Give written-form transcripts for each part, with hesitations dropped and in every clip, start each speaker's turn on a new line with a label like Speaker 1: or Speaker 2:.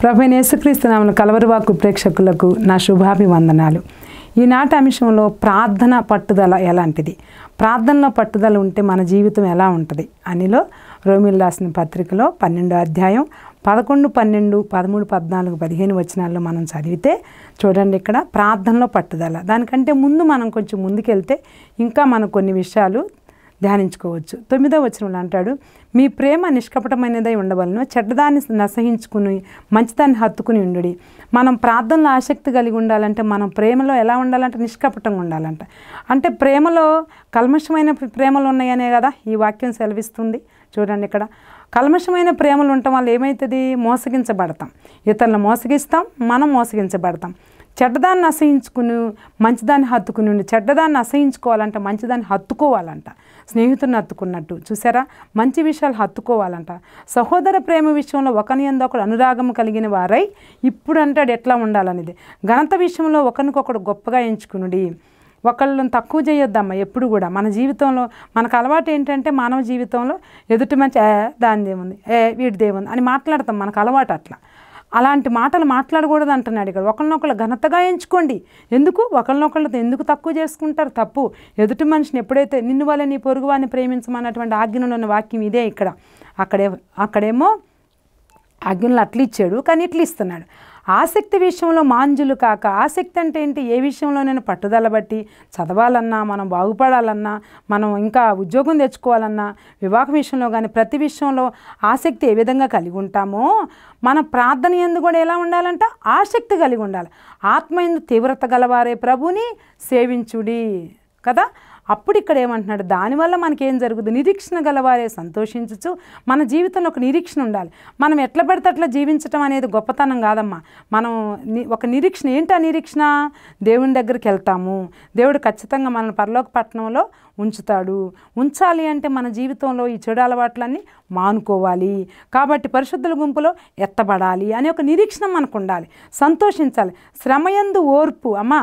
Speaker 1: ప్రభువైన యేసుక్రీస్తు నామమున కలవరివాక్కు ప్రేక్షకులకు నా శుభాభివందనాలు. ఈనాటి అంశంలో ప్రార్థన పట్టుదల ఎలాంటిది, ప్రార్థనలో పట్టుదల ఉంటే మన జీవితం ఎలా ఉంటుంది అనిలో రోమీయులకు రాసిన పత్రికలో 12వ అధ్యాయం 11, 12, 13, 14, 15 వచనాల్లో మనం చదివితే చూడండి, ఇక్కడ ప్రార్థనలో పట్టుదల. దానికంటే ముందు మనం కొంచెం ముందుకెళ్తే ఇంకా మనం కొన్ని విషయాలు ధ్యానించుకోవచ్చు. 9వ వచనంలో అంటాడు, మీ ప్రేమ నిష్కపటమైనదై ఉండవలను, చెడ్డదాన్ని నసహించుకుని మంచిదాన్ని హత్తుకుని ఉండుడి. మనం ప్రార్థనలో ఆసక్తి కలిగి ఉండాలంటే, మనం ప్రేమలో ఎలా ఉండాలంటే నిష్కపటంగా ఉండాలంట. అంటే ప్రేమలో కల్మషమైన ప్రేమలు ఉన్నాయనే కదా ఈ వాక్యం సెలవిస్తుంది. చూడండి, ఇక్కడ కల్మషమైన ప్రేమలు ఉండటం వల్ల ఏమవుతుంది? మోసగించబడతాం, ఇతరులను మోసగిస్తాం, మనం మోసగించబడతాం. చెడ్డదాన్ని అసహించుకుని మంచిదాన్ని హత్తుకుని ఉండి, చెడ్డదాన్ని అసహించుకోవాలంట, మంచిదాన్ని హత్తుకోవాలంట, స్నేహితుడిని హత్తుకున్నట్టు. చూసారా, మంచి విషయాలు హత్తుకోవాలంట. సహోదర ప్రేమ విషయంలో ఒకని యందు ఒకడు అనురాగం కలిగిన వారై, ఇప్పుడు అంటాడు ఎట్లా ఉండాలనేది. ఘనత విషయంలో ఒకరికొకడు గొప్పగా ఎంచుకునుడి. ఒకళ్ళని తక్కువ చేయొద్దమ్మా ఎప్పుడు కూడా. మన జీవితంలో మనకు అలవాటు ఏంటంటే, మానవ జీవితంలో ఎదుటి మంచి దానిదేముంది, వీడిదేముంది అని మాట్లాడతాం. మనకు అలవాటు అట్లా. అలాంటి మాటలు మాట్లాడకూడదు అంటున్నాడు ఇక్కడ. ఒకరినొకళ్ళు ఘనతగా ఎంచుకోండి. ఎందుకు ఒకరినొకళ్ళతో ఎందుకు తక్కువ చేసుకుంటారు? తప్పు. ఎదుటి మనిషిని ఎప్పుడైతే నిన్ను వల్ల నీ పొరుగువాన్ని ప్రేమించమన్నటువంటి ఆజ్ఞలో ఉన్న వాక్యం ఇదే. ఇక్కడ అక్కడేమో ఆజ్ఞలు అట్లా ఇచ్చాడు, కానీ ఇట్లా ఇస్తున్నాడు. ఆసక్తి విషయంలో మాంజులు కాక. ఆసక్తి అంటే ఏంటి? ఏ విషయంలో నేను పట్టుదల బట్టి చదవాలన్నా, మనం బాగుపడాలన్నా, మనం ఇంకా ఉద్యోగం తెచ్చుకోవాలన్నా, వివాహ విషయంలో కానీ ప్రతి విషయంలో ఆసక్తి ఏ విధంగా కలిగి ఉంటామో, మన ప్రార్థన యందు కూడా ఎలా ఉండాలంట? ఆసక్తి కలిగి ఉండాలి. ఆత్మ యందు తీవ్రత గలవారే ప్రభుని సేవించుడి కదా. అప్పుడు ఇక్కడ ఏమంటున్నాడు? దానివల్ల మనకేం జరుగుతుంది? నిరీక్షణ గలవారే సంతోషించచ్చు. మన జీవితంలో ఒక నిరీక్షణ ఉండాలి. మనం ఎట్లా పడితే అట్లా జీవించటం అనేది గొప్పతనం కాదమ్మా. మనం ఒక నిరీక్షణ ఏంటి? ఆ నిరీక్షణ దేవుని దగ్గరికి వెళ్తాము, దేవుడు ఖచ్చితంగా మనల్ని పరలోక పట్టణంలో ఉంచుతాడు. ఉంచాలి అంటే మన జీవితంలో ఈ చెడు అలవాట్లన్నీ మానుకోవాలి. కాబట్టి పరిశుద్ధుల గుంపులో ఎత్తబడాలి అనే ఒక నిరీక్షణ మనకు ఉండాలి. సంతోషించాలి. శ్రమయందు ఓర్పు. అమ్మా,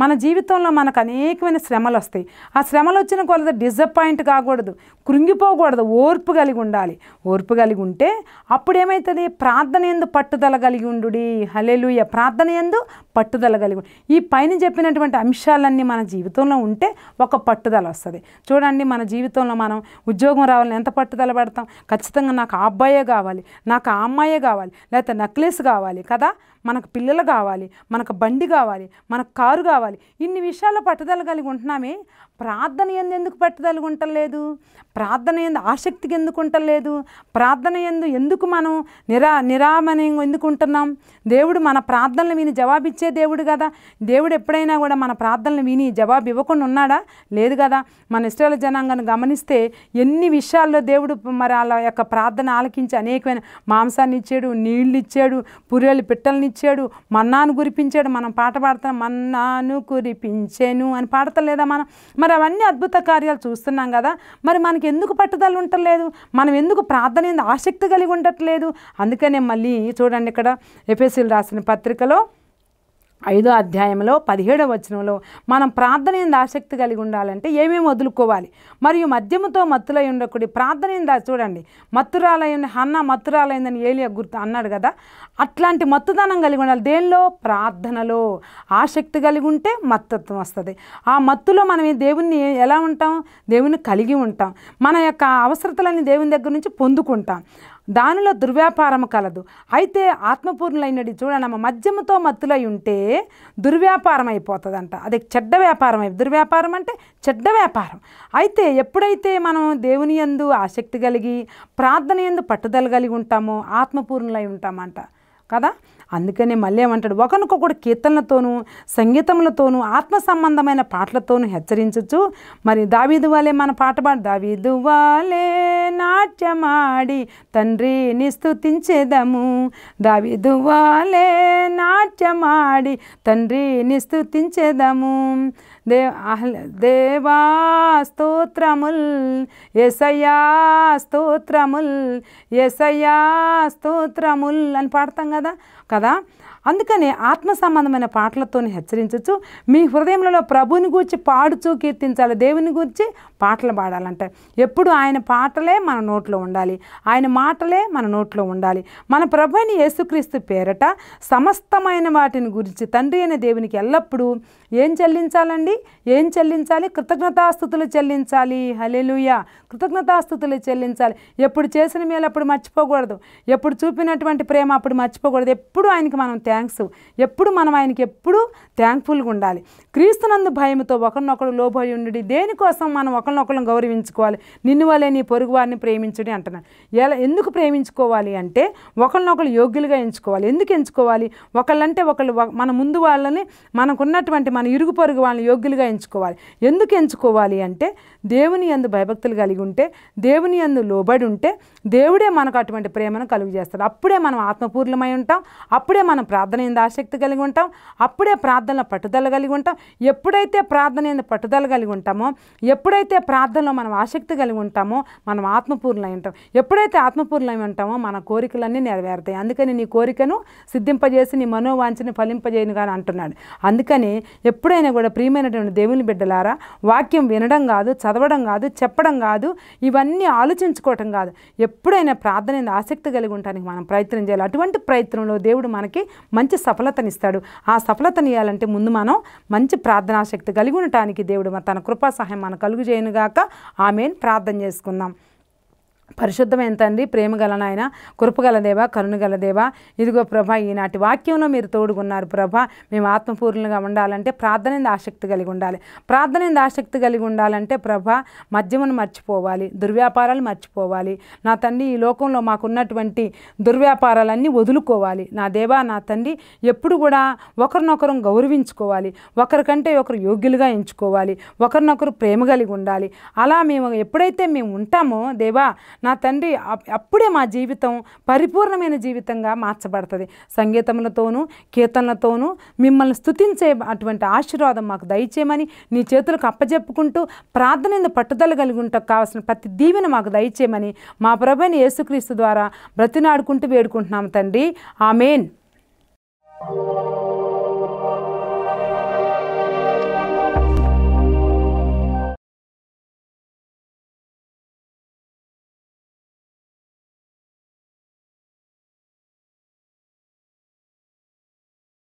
Speaker 1: మన జీవితంలో మనకు అనేకమైన శ్రమలు వస్తాయి. ఆ శ్రమలు వచ్చిన కొలది డిసప్పాయింట్ కాకూడదు, కృంగిపోకూడదు. ఓర్పు కలిగి ఉండాలి. ఓర్పు కలిగి ఉంటే అప్పుడు ఏమవుతుంది? ప్రార్థన యందు పట్టుదల కలిగి ఉండుడి. హల్లెలూయా. ప్రార్థన యందు పట్టుదల కలిగి. ఈ పైన చెప్పినటువంటి అంశాలన్నీ మన జీవితంలో ఉంటే ఒక పట్టుదల వస్తుంది. చూడండి, మన జీవితంలో మనం ఉద్యోగం రావాలని ఎంత పట్టుదల పడతాం. ఖచ్చితంగా నాకు ఆ అబ్బాయే కావాలి, నాకు ఆ అమ్మాయే కావాలి, లేకపోతే నెక్లెస్ కావాలి కదా, మనకు పిల్లలు కావాలి, మనకు బండి కావాలి, మనకు కారు కావాలి. ఇన్ని విషయాల్లో పట్టుదల కలిగి ఉంటున్నామే. ప్రార్థన ఎందుకు పట్టుదల ఉండలేదు? ప్రార్థన ఎందు ఆసక్తికి ఎందుకు ఉండలేదు? ప్రార్థన ఎందుకు మనం నిరామయంగా ఎందుకు ఉంటున్నాం? దేవుడు మన ప్రార్థనలు విని జవాబిచ్చే దేవుడు కదా. దేవుడు ఎప్పుడైనా కూడా మన ప్రార్థనలు విని జవాబు ఇవ్వకుండా ఉన్నాడా? లేదు కదా. మన ఇశ్రాయేలు జనాంగాన్ని గమనిస్తే ఎన్ని విషయాల్లో దేవుడు మరి వాళ్ళ యొక్క ప్రార్థన ఆలకించి అనేకమైన మాంసాన్ని ఇచ్చాడు, నీళ్ళు ఇచ్చాడు, పుర్రెలు పిట్టల్ని ఇచ్చాడు, మన్నాను కురిపించాడు. మనం పాట పాడుతున్నాం, మన్నాను కురిపించాను అని పాడతలేదా మనం? మరి అవన్నీ అద్భుత కార్యాలు చూస్తున్నాం కదా. మరి మనకి ఎందుకు పట్టుదల ఉండట్లేదు? మనం ఎందుకు ప్రార్థన ఎందు ఆసక్తి కలిగి ఉండట్లేదు? అందుకనే మళ్ళీ చూడండి, ఇక్కడ ఎఫెసీయులకు రాసిన పత్రికలో 5వ అధ్యాయంలో 17వ వచనంలో మనం ప్రార్థన ఎందు ఆసక్తి కలిగి ఉండాలంటే ఏమేమి వదులుకోవాలి? మరియు మద్యముతో మత్తులై ఉండకూడదు. ప్రార్థన ఎందు చూడండి, మత్తురాలైన హన్నా మత్తురాలైందని ఏలియా గుర్తు అన్నాడు కదా. అట్లాంటి మత్తుదనం కలిగి ఉండాలి. దేనిలో? ప్రార్థనలో ఆసక్తి కలిగి ఉంటే మత్తత్వం వస్తుంది. ఆ మత్తులో మనం దేవుణ్ణి ఎలా ఉంటాం? దేవుణ్ణి కలిగి ఉంటాం. మన యొక్క అవసరతలన్నీ దేవుని దగ్గర నుంచి పొందుకుంటాం. దానిలో దుర్వ్యాపారము కలదు. అయితే ఆత్మపూర్ణులైనది చూడనమ్మ, మద్యముతో మత్తులై ఉంటే దుర్వ్యాపారం అయిపోతుందంట. అది చెడ్డ వ్యాపారం. దుర్వ్యాపారం అంటే చెడ్డ వ్యాపారం. అయితే ఎప్పుడైతే మనం దేవుని యందు ఆసక్తి కలిగి ప్రార్థన యందు పట్టుదల కలిగి ఉంటామో ఆత్మపూర్ణులై ఉంటామంట కదా. అందుకనే మళ్ళీ ఏమంటాడు? ఒకరికొకడు కీర్తనలతోనూ సంగీతములతోనూ ఆత్మ సంబంధమైన పాటలతోనూ హెచ్చరించచ్చు. మరి దావీదు వాలే మన పాట పాడు. దావీదు వాలే నాట్యమాడి తండ్రిని స్తుతించెదము, దావీదు వాలే నాట్యమాడి తండ్రిని స్తుతించెదము. దేవా స్తోత్రముల్, యేసయ్యా స్తోత్రముల్, యేసయ్యా స్తోత్రముల్ అని పాడతాం కదా. అందుకని ఆత్మ సంబంధమైన పాటలతో హెచ్చరించచ్చు. మీ హృదయంలో ప్రభుని గూర్చి పాడుచూ కీర్తించాలి, దేవుని గూర్చి పాటలు పాడాలంట. ఎప్పుడు ఆయన పాటలే మన నోట్లో ఉండాలి, ఆయన మాటలే మన నోట్లో ఉండాలి. మన ప్రభుని యేసుక్రీస్తు పేరట సమస్తమైన వాటిని గురించి తండ్రి అయిన దేవునికి ఎల్లప్పుడూ ఏం చెల్లించాలండి? ఏం చెల్లించాలి? కృతజ్ఞతాస్తుతులు చెల్లించాలి. హల్లెలూయా, కృతజ్ఞతాస్తుతులు చెల్లించాలి. ఎప్పుడు చేసిన మేలు అప్పుడు మర్చిపోకూడదు, ఎప్పుడు చూపినటువంటి ప్రేమ అప్పుడు మర్చిపోకూడదు. ఎప్పుడు ఆయనకి మనం థ్యాంక్స్, ఎప్పుడు మనం ఆయనకి ఎప్పుడు థ్యాంక్ఫుల్గా ఉండాలి. క్రీస్తునందు భయముతో ఒకరినొకరు లోబడి ఉండి దేనికోసం మనం ఒకరినొకరు గౌరవించుకోవాలి. నిన్ను వలే నీ పొరుగు వారిని ప్రేమించుడి అంటున్నాను. ఎందుకు ప్రేమించుకోవాలి అంటే ఒకరినొకరు యోగ్యులుగా ఎంచుకోవాలి. ఎందుకు ఎంచుకోవాలి? ఒకళ్ళంటే ఒకళ్ళు, మన ముందు వాళ్ళని, మనకున్నటువంటి మన ఇరుగు పొరుగు వాళ్ళని యోగ్యులుగా ఎంచుకోవాలి. ఎందుకు ఎంచుకోవాలి అంటే దేవుని యందు భయభక్తులు కలిగి ఉంటే, దేవుని యందు లోబడి ఉంటే దేవుడే మనకు అటువంటి ప్రేమను కలుగు చేస్తాడు. అప్పుడే మనం ఆత్మపూర్ణమై ఉంటాం, అప్పుడే మనం ప్రార్థన యందు ఆసక్తి కలిగి ఉంటాం, అప్పుడే ప్రార్థనలో పట్టుదల కలిగి ఉంటాం. ఎప్పుడైతే ప్రార్థన యందు పట్టుదల కలిగి ఉంటామో, ఎప్పుడైతే ప్రార్థనలో మనం ఆసక్తి కలిగి ఉంటామో మనం ఆత్మపూర్ణమై ఉంటాం. ఎప్పుడైతే ఆత్మపూర్ణమై ఉంటామో మన కోరికలన్నీ నెరవేరుతాయి. అందుకని నీ కోరికను సిద్ధింపజేసి నీ మనోవాంఛని ఫలింపజేయను కానీ అంటున్నాడు. అందుకని ఎప్పుడైనా కూడా ప్రియమైనటువంటి దేవుని బిడ్డలారా, వాక్యం వినడం కాదు, చదవడం కాదు, చెప్పడం కాదు, ఇవన్నీ ఆలోచించుకోవటం కాదు, ఎప్పుడైనా ప్రార్థన యందు ఆసక్తి కలిగి ఉండడానికి మనం ప్రయత్నం చేయాలి. అటువంటి ప్రయత్నంలో దేవుడు మనకి మంచి సఫలతనిస్తాడు. ఆ సఫలతని ఇవ్వాలంటే ముందు మనం మంచి ప్రార్థనాశక్తి కలిగి ఉండటానికి దేవుడు తన కృపా సహాయం మనకు కలుగు చేయనుగాక. ఆమేన్. ప్రార్థన చేసుకుందాం. పరిశుద్ధమైన తండ్రి, ప్రేమగల నాయన, కృపగల దేవ, కరుణగల దేవ, ఇదిగో ప్రభా ఈనాటి వాక్యంలో మీరు తోడుగున్నారు ప్రభా. మేము ఆత్మపూర్ణంగా ఉండాలంటే ప్రార్థన ఆసక్తి కలిగి ఉండాలి. ప్రార్థన ఆసక్తి కలిగి ఉండాలంటే ప్రభా మద్యమును మర్చిపోవాలి, దుర్వ్యాపారాలు మర్చిపోవాలి. నా తండ్రి, ఈ లోకంలో మాకున్నటువంటి దుర్వ్యాపారాలన్నీ వదులుకోవాలి. నా దేవా, నా తండ్రి, ఎప్పుడు కూడా ఒకరినొకరు గౌరవించుకోవాలి, ఒకరికంటే ఒకరు యోగ్యులుగా ఎంచుకోవాలి, ఒకరినొకరు ప్రేమ కలిగి ఉండాలి. అలా మేము ఎప్పుడైతే మేము ఉంటామో దేవా నా తండ్రి, అప్పుడే మా జీవితం పరిపూర్ణమైన జీవితంగా మార్చబడుతుంది. సంగీతములతోనూ కీర్తనలతోనూ మిమ్మల్ని స్తుతించే అటువంటి ఆశీర్వాదం మాకు దయచేయమని నీ చేతులకు అప్పచెప్పుకుంటూ ప్రార్థన పట్టుదల కలిగి ఉంటాకు కావాల్సిన ప్రతి దీవెన మాకు దయచేయమని మా ప్రభువైన యేసుక్రీస్తు ద్వారా బ్రతినాడుకుంటూ వేడుకుంటున్నాము తండ్రి. ఆమేన్.